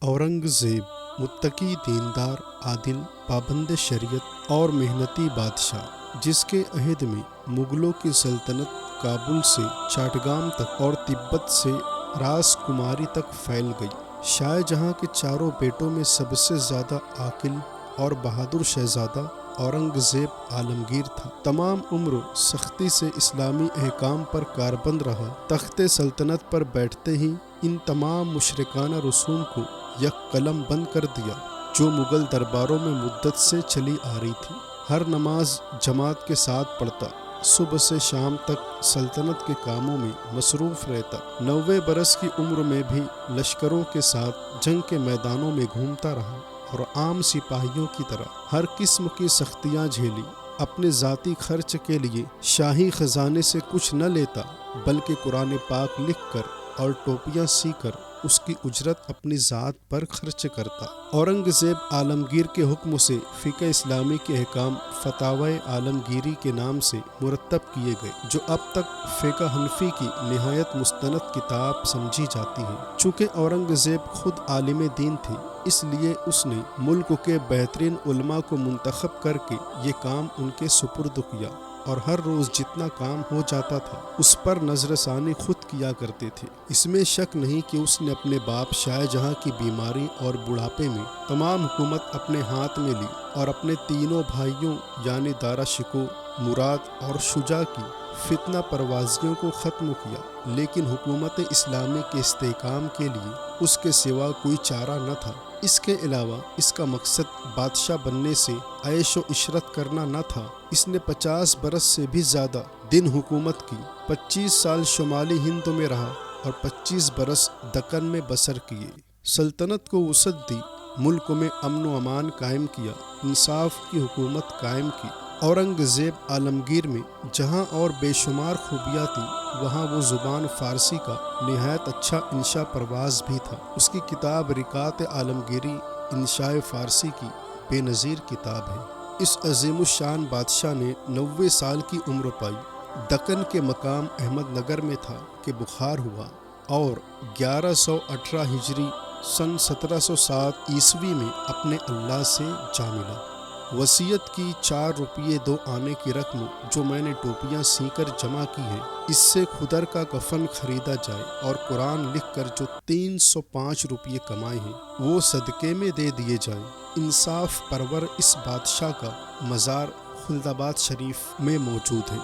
औरंगज़ेब मुत्तकी, दीनदार, आदिल, पाबंद शरीयत और मेहनती बादशाह, जिसके अहद में मुग़लों की सल्तनत काबुल से चाटगाम तक और तिब्बत से राजकुमारी तक फैल गई। शाहजहाँ के चारों बेटों में सबसे ज़्यादा आकिल और बहादुर शहज़ादा औरंगज़ेब आलमगीर था। तमाम उम्र सख्ती से इस्लामी अहकाम पर कारबंद रहा। तख्ते सल्तनत पर बैठते ही इन तमाम मुशरिकाना रसूम को एक कलम बंद कर दिया जो मुग़ल दरबारों में मुद्दत से चली आ रही थी। हर नमाज जमात के साथ पढ़ता, सुबह से शाम तक सल्तनत के कामों में मसरूफ़ रहता। 90 बरस की उम्र में भी लश्करों के साथ जंग के मैदानों में घूमता रहा और आम सिपाहियों की तरह हर किस्म की सख्तियाँ झेली। अपने ज़ाती खर्च के लिए शाही ख़जाने से कुछ न लेता, बल्कि कुरान पाक लिख कर और टोपियाँ सी कर उसकी उजरत अपनी ज़ात पर खर्च करता। औरंगज़ेब आलमगीर के हुक्म से फ़िक़्ह इस्लामी के अहकाम फ़तावा आलमगीरी के नाम से मुरतब किए गए, जो अब तक फ़िक़्ह हनफ़ी की निहायत मुस्तनद किताब समझी जाती है। चूँकि औरंगज़ेब खुद आलिम दीन थे, इसलिए उसने मुल्क के बेहतरीन उलमा को मुंतखब करके ये काम उनके सुपुर्द किया और हर रोज़ जितना काम हो जाता था उस पर नज़रसानी खुद किया करते थे। इसमें शक नहीं कि उसने अपने बाप शाहजहाँ की बीमारी और बुढ़ापे में तमाम हुकूमत अपने हाथ में ली और अपने तीनों भाइयों यानी दारा शिको, मुराद और शुजा की फितना परवाजियों को ख़त्म किया। लेकिन हुकूमत इस्लामी के इस्तेहकाम के लिए उसके सिवा कोई चारा न था। इसके अलावा इसका मकसद बादशाह बनने से ऐश व इशरत करना न था। इसने 50 बरस से भी ज़्यादा दिन हुकूमत की, 25 साल शुमाली हिंद में रहा और 25 बरस दक्कन में बसर किए। सल्तनत को वसअत दी, मुल्क में अमन व अमान कायम किया, इंसाफ की हुकूमत कायम की। औरंगज़ेब आलमगीर में जहाँ और बेशुमार खूबियाँ थी, वहाँ वो ज़ुबान फ़ारसी का निहायत अच्छा इंशा परवाज़ भी था। उसकी किताब रिकात आलमगीरी इंशाए फ़ारसी की बेनज़ीर किताब है। इस अज़ीमुश्शान बादशाह ने 90 साल की उम्र पाई। दक्कन के मकाम अहमदनगर में था कि बुखार हुआ और 1118 हिजरी सन 1707 ईस्वी में अपने अल्लाह से जा मिला। वसीयत की 4 रुपये 2 आने की रकम जो मैंने टोपियाँ सीकर जमा की है, इससे खुदर का कफन खरीदा जाए और कुरान लिख कर जो 305 रुपये कमाए हैं वो सदक़े में दे दिए जाएं। इंसाफ परवर इस बादशाह का मज़ार खुल्दाबाद शरीफ में मौजूद है।